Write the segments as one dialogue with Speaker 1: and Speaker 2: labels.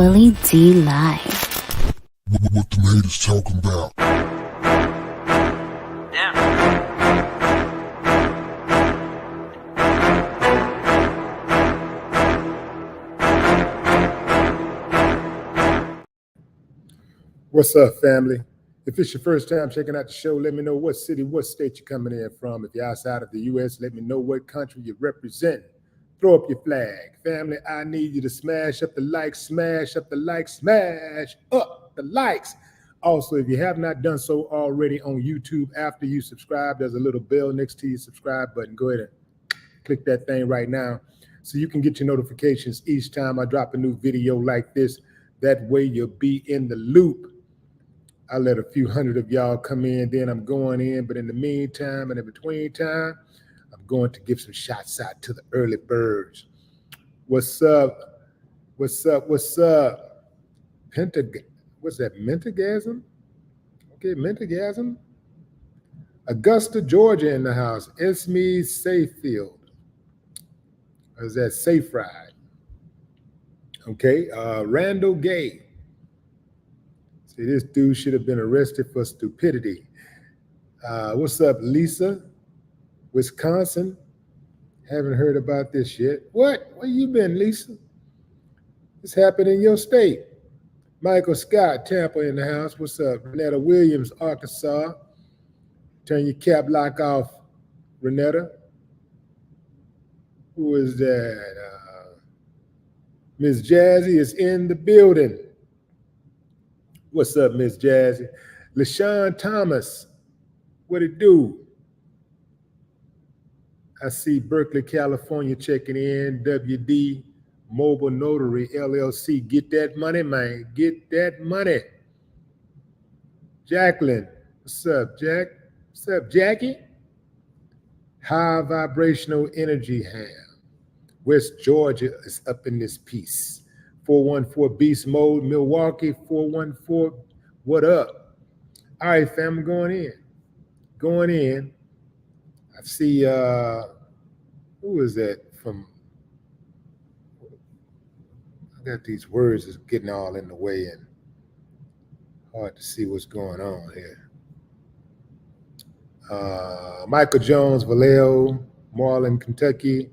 Speaker 1: Willie D Live.
Speaker 2: What the haters talking about?
Speaker 3: What's up, family? If it's your first time checking out the show, let me know what city, what state you're coming in from. If you're outside of the U.S., let me know what country you represent. Throw up your flag. Family, I need you to smash up the likes, smash up the likes, smash up the likes. Also, if you have not done so already on YouTube, after you subscribe, there's a little bell next to your subscribe button. Go ahead and click that thing right now so you can get your notifications each time I drop a new video like this. That way you'll be in the loop. I let a few hundred of y'all come in, then I'm going in. But in the meantime and in between time, I'm going to give some shots out to the early birds. What's up? What's up? What's up? What's that? Mentagasm? Okay, Mentagasm. Augusta, Georgia in the house. Esme Sayfield. Or is that Safe Ride? Okay, Randall Gay. See, this dude should have been arrested for stupidity. What's up, Lisa? Wisconsin. Haven't heard about this yet. What? Where you been, Lisa? This happened in your state. Michael Scott, Tampa in the house. What's up? Renetta Williams, Arkansas. Turn your cap lock off, Renetta. Who is that? Miss Jazzy is in the building. What's up, Miss Jazzy? LaShawn Thomas, what it do? I see Berkeley, California checking in. WD Mobile Notary LLC. Get that money, man. Get that money. Jacqueline, what's up, Jack? What's up, Jackie? High Vibrational Energy Ham. West Georgia is up in this piece. 414 Beast Mode, Milwaukee, 414. What up? All right, fam, I'm going in. Going in. I see, who is that from? I got these words that's getting all in the way and hard to see what's going on here. Michael Jones, Vallejo, Marlin, Kentucky.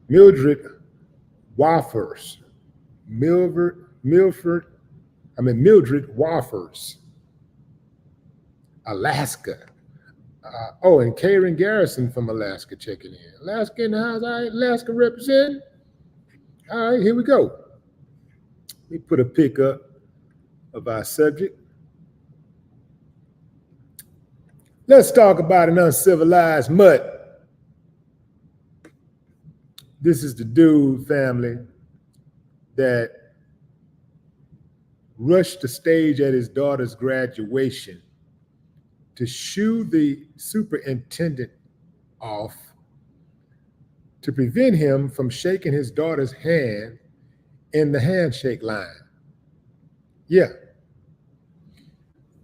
Speaker 3: Mildred Waffers. Mildred Waffers. Alaska. And Karen Garrison from Alaska checking in. Alaska in the house. All right, Alaska representing. All right, here we go. Let me put a pic up of our subject. Let's talk about an uncivilized mutt. This is the dude, family, that rushed the stage at his daughter's graduation to shoo the superintendent off to prevent him from shaking his daughter's hand in the handshake line. Yeah.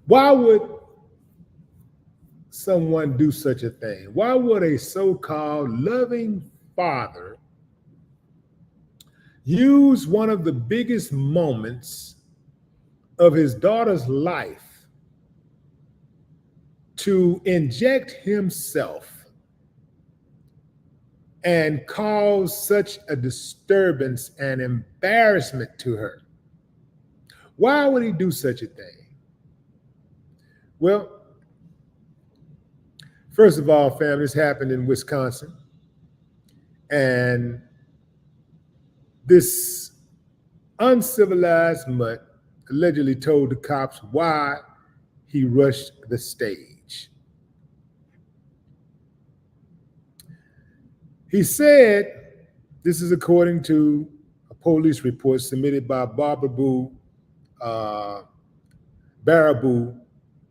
Speaker 3: Why would someone do such a thing? Why would a so-called loving father use one of the biggest moments of his daughter's life to inject himself and cause such a disturbance and embarrassment to her? Why would he do such a thing? Well, first of all, family, this happened in Wisconsin. And this uncivilized mutt allegedly told the cops why he rushed the stage. He said, this is according to a police report submitted by Baraboo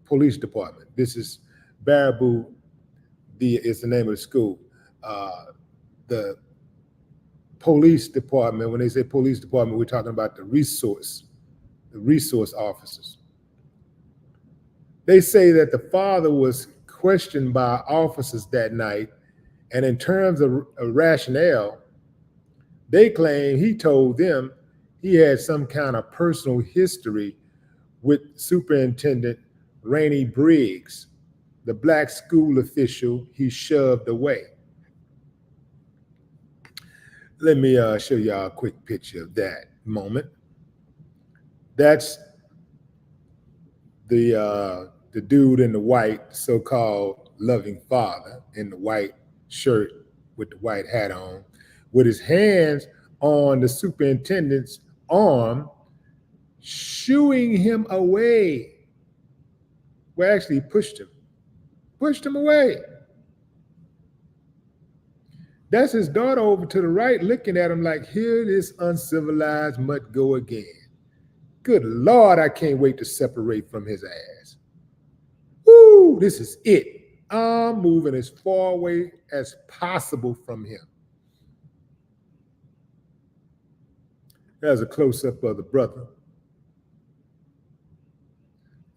Speaker 3: Police Department. This is Baraboo, is the name of the school. The police department, when they say police department, we're talking about the resource officers. They say that the father was questioned by officers that night, and in terms of a rationale, They claim he told them he had some kind of personal history with Superintendent Rainey Briggs, the black school official he shoved away. Let me show y'all a quick picture of that moment. That's the dude in the white, so-called loving father, in the white shirt with the white hat on, with his hands on the superintendent's arm, shooing him away. Well, actually, he pushed him away. That's his daughter over to the right, looking at him like, here this uncivilized mutt go again. Good Lord, I can't wait to separate from his ass. Woo, this is it. I'm moving as far away as possible from him. There's a close-up of the brother.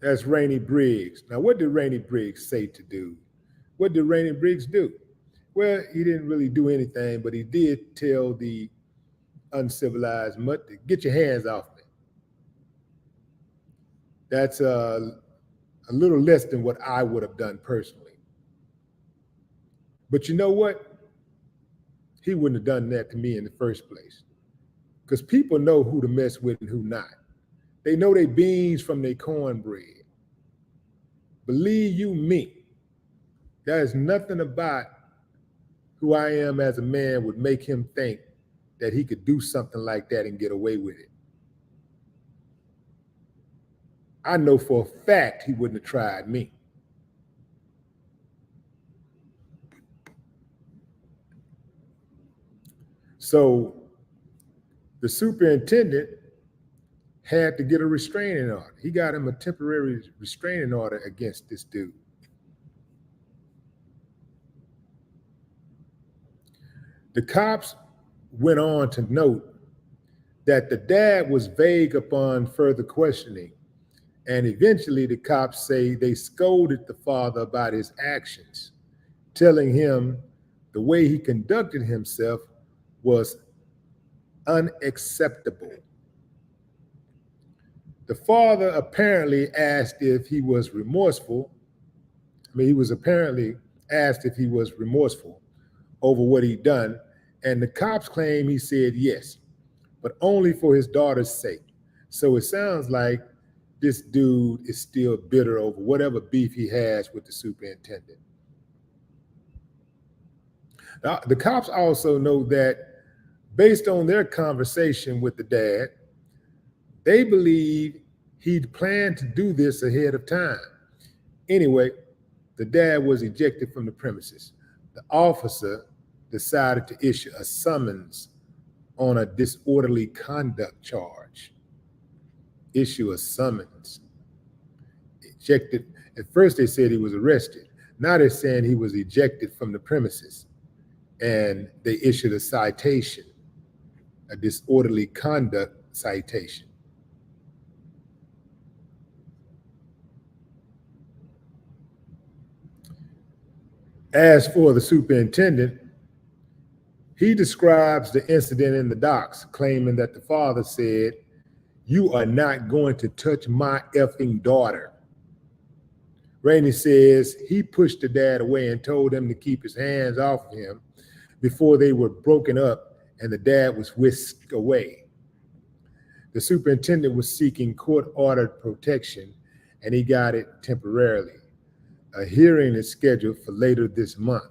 Speaker 3: That's Rainey Briggs. Now, what did Rainey Briggs say to do? What did Rainey Briggs do? Well, he didn't really do anything, but he did tell the uncivilized mutt to get your hands off me. That's a little less than what I would have done personally. But you know what? He wouldn't have done that to me in the first place. Because people know who to mess with and who not. They know their beans from their cornbread. Believe you me, there's nothing about who I am as a man would make him think that he could do something like that and get away with it. I know for a fact he wouldn't have tried me. So the superintendent had to get a restraining order. He got him a temporary restraining order against this dude. The cops went on to note that the dad was vague upon further questioning, and eventually the cops say they scolded the father about his actions, telling him the way he conducted himself was unacceptable. The father apparently asked if he was remorseful. He was apparently asked if he was remorseful over what he'd done, and the cops claim he said yes, but only for his daughter's sake. So it sounds like this dude is still bitter over whatever beef he has with the superintendent. Now, the cops also know that based on their conversation with the dad, they believe he'd planned to do this ahead of time. Anyway, the dad was ejected from the premises. The officer decided to issue a summons on a disorderly conduct charge. Issue a summons. Ejected. At first they said he was arrested. Now they're saying he was ejected from the premises. And they issued a citation, a disorderly conduct citation. As for the superintendent, he describes the incident in the docs, claiming that the father said, "You are not going to touch my effing daughter." Rainey says he pushed the dad away and told him to keep his hands off of him before they were broken up and the dad was whisked away. The superintendent was seeking court-ordered protection and he got it temporarily. A hearing is scheduled for later this month.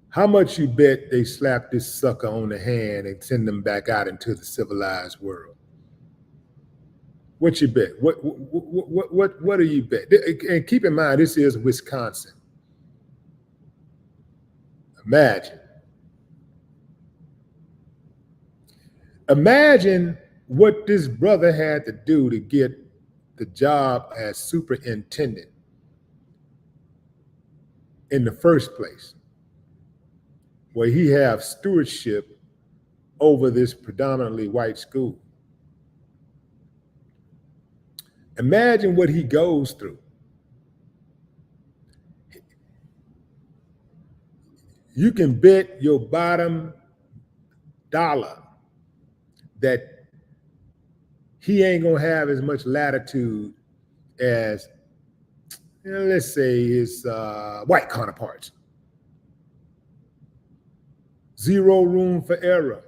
Speaker 3: How much you bet they slap this sucker on the hand and send them back out into the civilized world? What you bet? What do you bet? And keep in mind, this is Wisconsin. Imagine what this brother had to do to get the job as superintendent in the first place, where he have stewardship over this predominantly white school. Imagine what he goes through. You can bet your bottom dollar that he ain't gonna have as much latitude as, let's say, his white counterparts. Zero room for error.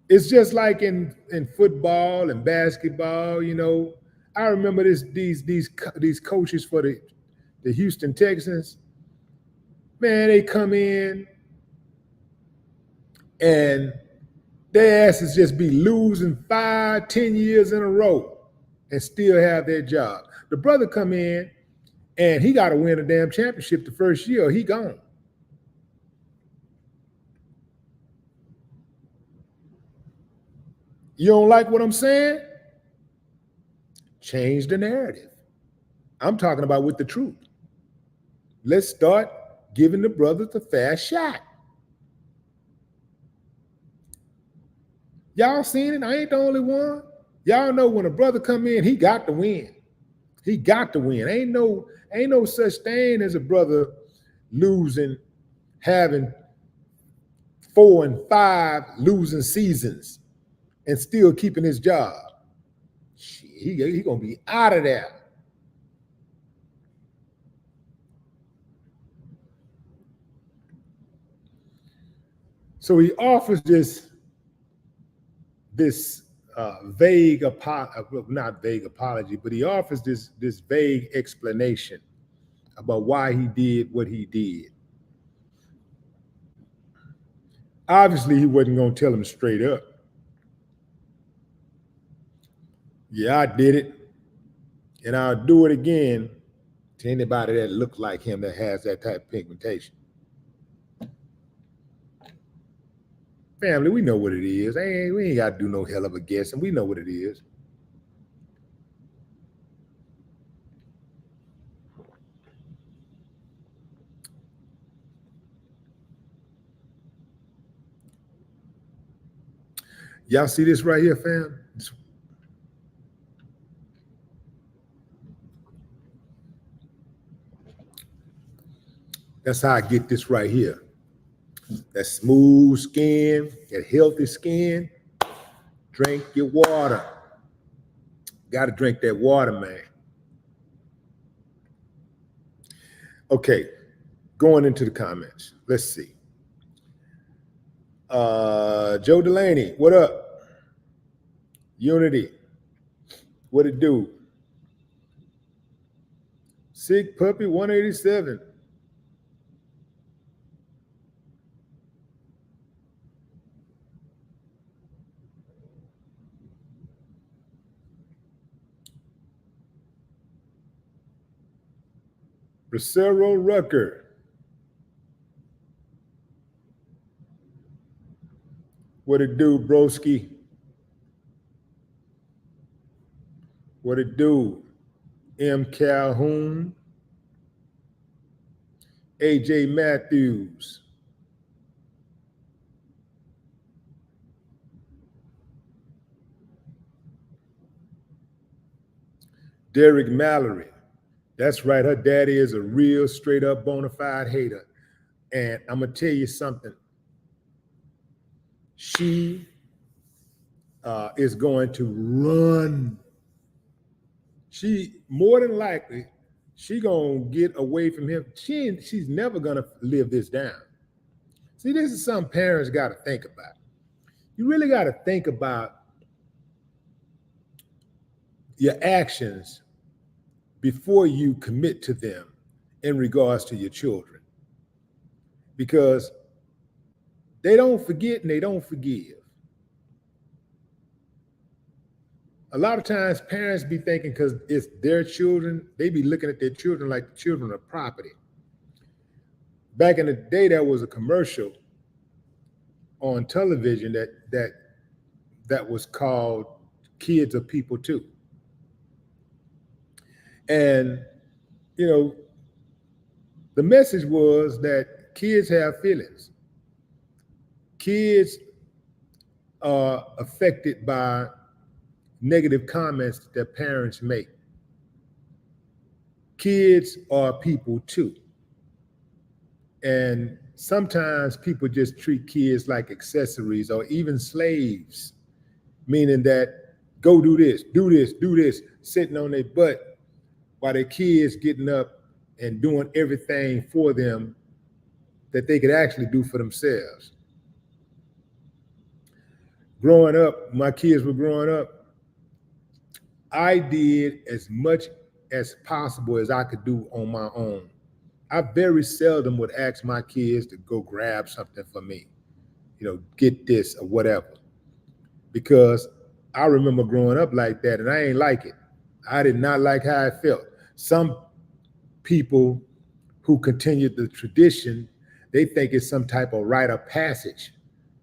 Speaker 3: It's just like in football and basketball, you know. I remember these coaches for the Houston Texans. Man, they come in and their asses just be losing 5, 10 years in a row and still have their job. The brother come in and he got to win a damn championship the first year or he gone. You don't like what I'm saying? Change the narrative. I'm talking about with the truth. Let's start giving the brothers a fair shot. Y'all seen it? I ain't the only one. Y'all know when a brother come in, he got to win. He got to win. Ain't no such thing as a brother losing, having 4 and 5 losing seasons and still keeping his job. He gonna be out of there. So he offers this vague not vague apology, but he offers this vague explanation about why he did what he did. Obviously, he wasn't going to tell him straight up. Yeah, I did it, and I'll do it again to anybody that looks like him that has that type of pigmentation. Family, we know what it is. We ain't got to do no hell of a guessing. We know what it is. Y'all see this right here, fam? That's how I get this right here. That smooth skin, that healthy skin. Drink your water. Got to drink that water, man. Okay, going into the comments. Let's see. Joe Delaney, what up? Unity, what it do? Sick Puppy 187. Bracero Rucker. What it do, broski? What it do? M. Calhoun. AJ Matthews. Derek Mallory. That's right. Her daddy is a real straight up bona fide hater. And I'm going to tell you something. She is going to run. She, more than likely, she going to get away from him. She's never going to live this down. See, this is something parents got to think about. You really got to think about your actions before you commit to them in regards to your children. Because they don't forget and they don't forgive. A lot of times parents be thinking because it's their children, they be looking at their children like the children of property. Back in the day, there was a commercial on television that was called Kids Are People Too. And, you know, the message was that kids have feelings. Kids are affected by negative comments that their parents make. Kids are people too. And sometimes people just treat kids like accessories or even slaves, meaning that go do this, do this, do this, sitting on their butt while their kids getting up and doing everything for them that they could actually do for themselves. Growing up, my kids were growing up, I did as much as possible as I could do on my own. I very seldom would ask my kids to go grab something for me, get this or whatever, because I remember growing up like that and I ain't like it. I did not like how I felt. Some people who continued the tradition, they think it's some type of rite of passage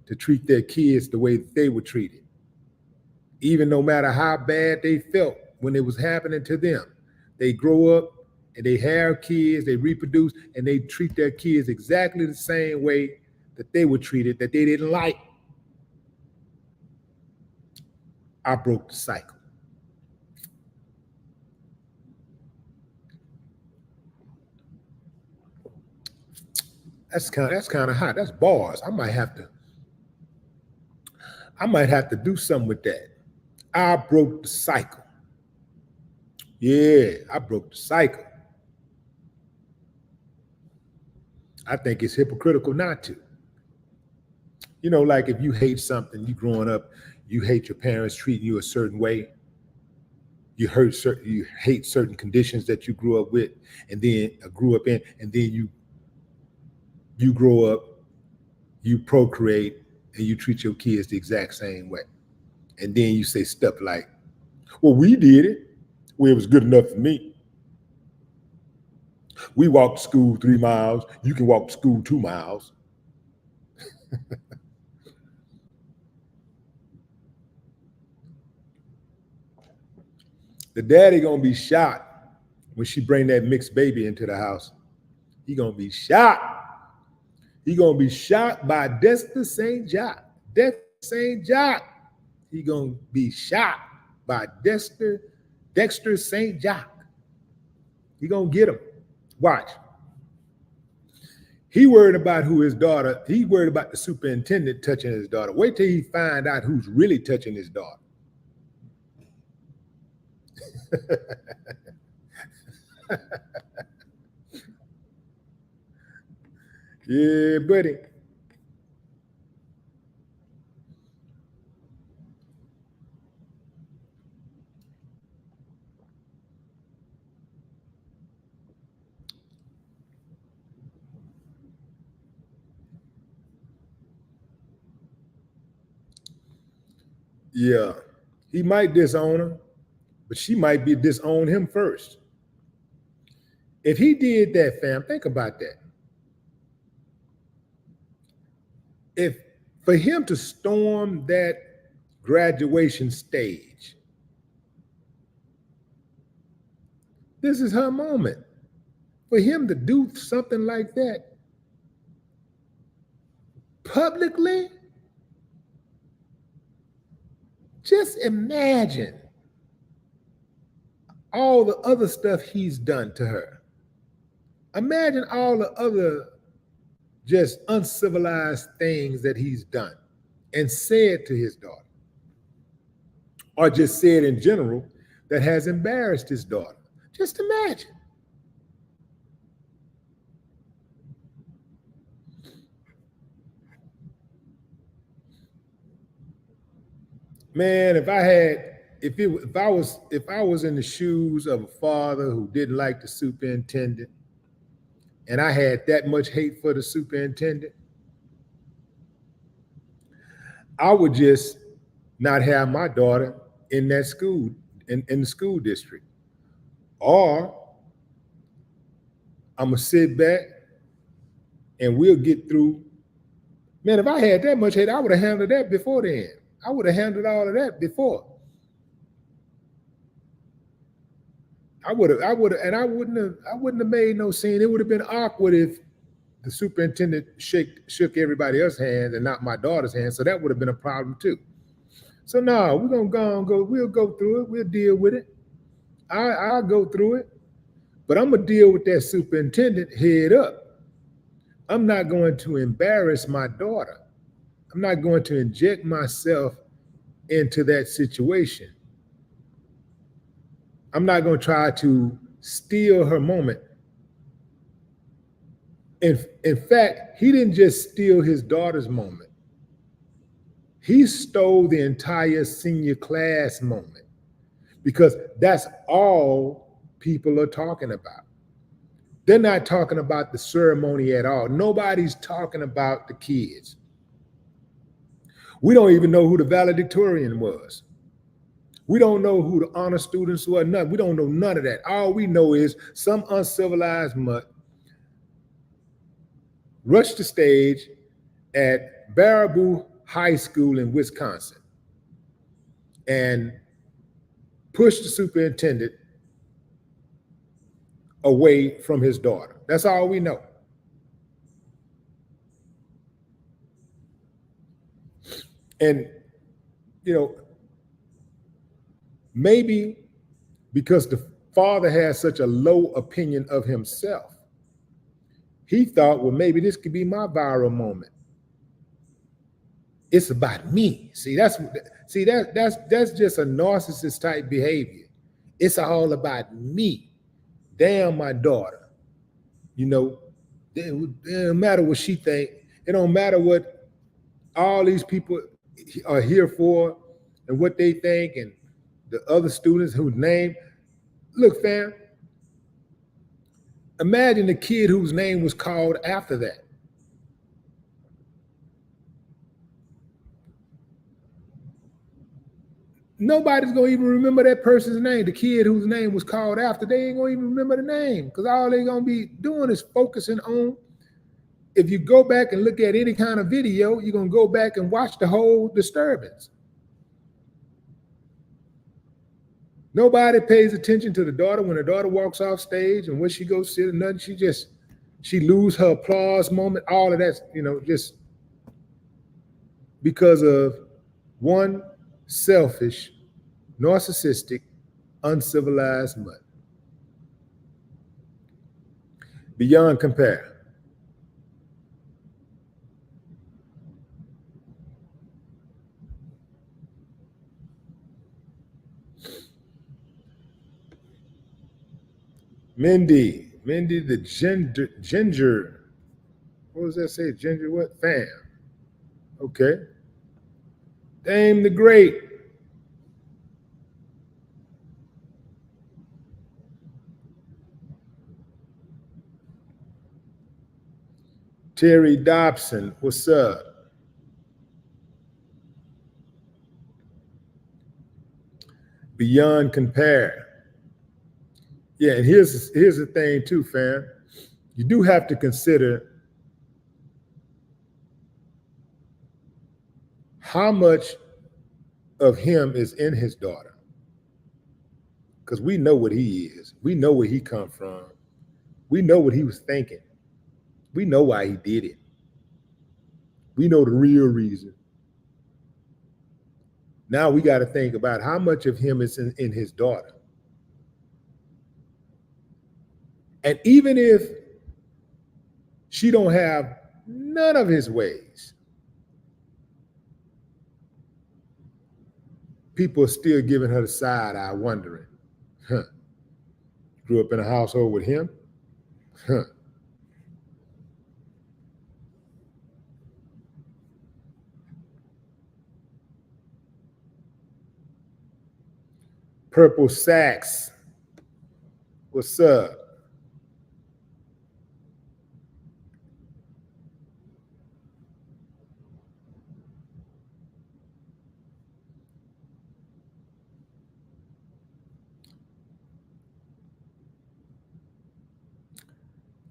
Speaker 3: to treat their kids the way they were treated, even no matter how bad they felt when it was happening to them. They grow up and they have kids, they reproduce, and they treat their kids exactly the same way that they were treated, that they didn't like. I broke the cycle. That's kind of hot. That's bars. I might have to do something with that. I broke the cycle. Yeah, I broke the cycle. I think it's hypocritical not to. Like if you hate something, you growing up, you hate your parents treating you a certain way. You hate certain conditions that you grew up with, and then grew up in, and then you grow up, you procreate, and you treat your kids the exact same way. And then you say stuff like, well, we did it. Well, it was good enough for me. We walked to school 3 miles. You can walk to school 2 miles. The daddy gonna be shot when she bring that mixed baby into the house. He gonna be shot. He gonna be shot by Dexter St. Jacques. Dexter St. Jacques. He gonna be shot by Dexter St. Jacques. He gonna get him. Watch. He worried about he worried about the superintendent touching his daughter. Wait till he find out who's really touching his daughter. Yeah, buddy. Yeah, he might disown her, but she might be disown him first. If he did that, fam, think about that. If for him to storm that graduation stage, this is her moment. For him to do something like that publicly, just imagine all the other stuff he's done to her. Imagine all the other just uncivilized things that he's done and said to his daughter, or just said in general that has embarrassed his daughter. Just imagine. Man, if I was in the shoes of a father who didn't like the superintendent, and I had that much hate for the superintendent, I would just not have my daughter in that school, in the school district. Or I'm gonna sit back and we'll get through. Man, if I had that much hate, I would have handled that before then. I would have handled all of that before. I wouldn't have made no scene. It would have been awkward if the superintendent shook everybody else's hand and not my daughter's hand. So that would have been a problem too. So no, we're gonna we'll go through it, we'll deal with it. I'll go through it, but I'm gonna deal with that superintendent head up. I'm not going to embarrass my daughter. I'm not going to inject myself into that situation. I'm not going to try to steal her moment. In fact, he didn't just steal his daughter's moment. He stole the entire senior class moment, because that's all people are talking about. They're not talking about the ceremony at all. Nobody's talking about the kids. We don't even know who the valedictorian was. We don't know who the honor students were, none. We don't know none of that. All we know is some uncivilized mutt rushed the stage at Baraboo High School in Wisconsin and pushed the superintendent away from his daughter. That's all we know. And, you know, maybe because the father has such a low opinion of himself, he thought, well, maybe this could be my viral moment. It's about me. That's just a narcissist type behavior. It's all about me. Damn my daughter. You know, it don't matter what she think. It don't matter what all these people are here for and what they think, and the other students whose name. Look, fam, imagine the kid whose name was called after that. Nobody's gonna even remember that person's name. The kid whose name was called after, they ain't gonna even remember the name, because all they're gonna be doing is focusing on. If you go back and look at any kind of video, you're gonna go back and watch the whole disturbance. Nobody pays attention to the daughter when the daughter walks off stage and when she goes sit and nothing. She lose her applause moment. All of that, just because of one selfish, narcissistic, uncivilized mutt. Beyond compare. Mindy the ginger, what does that say? Ginger what? Fam. Okay. Dame the Great. Terry Dobson, what's up? Beyond compare. Yeah, and here's the thing too, fam. You do have to consider how much of him is in his daughter. Because we know what he is. We know where he come from. We know what he was thinking. We know why he did it. We know the real reason. Now we got to think about how much of him is in his daughter. And even if she don't have none of his ways, people are still giving her the side eye, wondering, grew up in a household with him? Purple Sacks, what's up?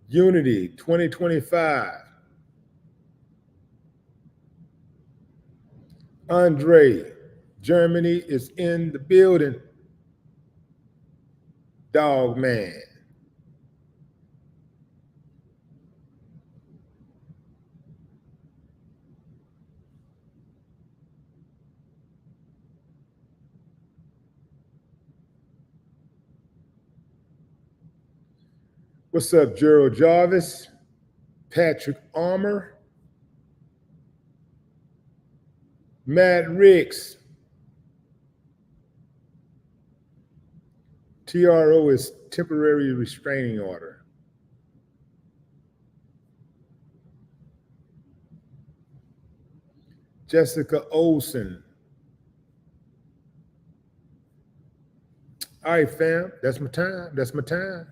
Speaker 3: Unity 2025. Andre, Germany is in the building. Dog man. What's up, Gerald Jarvis? Patrick Armour, Matt Ricks. TRO is temporary restraining order. Jessica Olsen. All right, fam, that's my time. That's my time.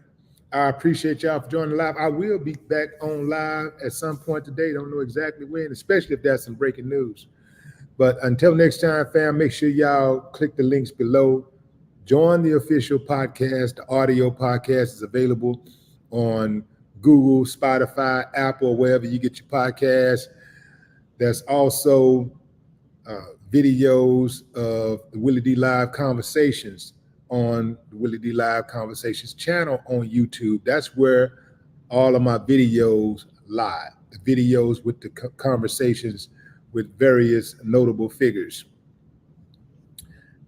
Speaker 3: I appreciate y'all for joining live. I will be back on live at some point today. Don't know exactly when, especially if that's some breaking news. But until next time, fam, make sure y'all click the links below. Join the official podcast. The audio podcast is available on Google, Spotify, Apple, wherever you get your podcasts. There's also videos of the Willie D Live Conversations on the Willie D Live Conversations channel on YouTube. That's where all of my videos live, the videos with the conversations with various notable figures.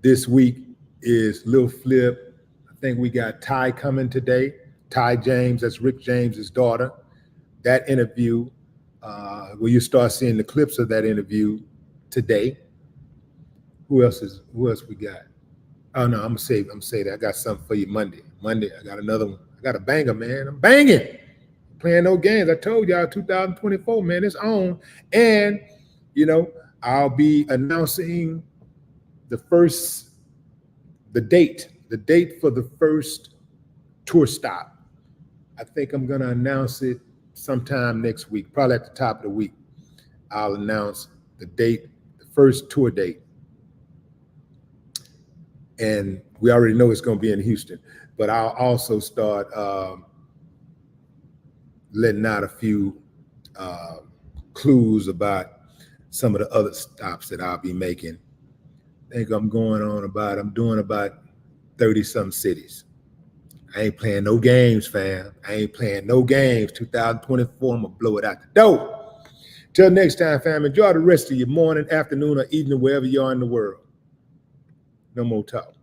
Speaker 3: This week is Lil Flip. I think we got Ty coming today. Ty James, that's Rick James's daughter. That interview, where you start seeing the clips of that interview today. Who else we got? Oh no, I'm gonna say that. I got something for you Monday. Monday, I got another one. I got a banger, man. I'm banging. Playing no games. I told y'all 2024, man, it's on. And I'll be announcing the date for the first tour stop. I think I'm gonna announce it sometime next week, probably at the top of the week. I'll announce the date, the first tour date. And we already know it's going to be in Houston, but I'll also start letting out a few clues about some of the other stops that I'll be making. I think I'm doing about 30-some cities. I ain't playing no games, fam. I ain't playing no games. 2024, I'm going to blow it out the door. Till next time, fam, enjoy the rest of your morning, afternoon, or evening, wherever you are in the world. No more talk.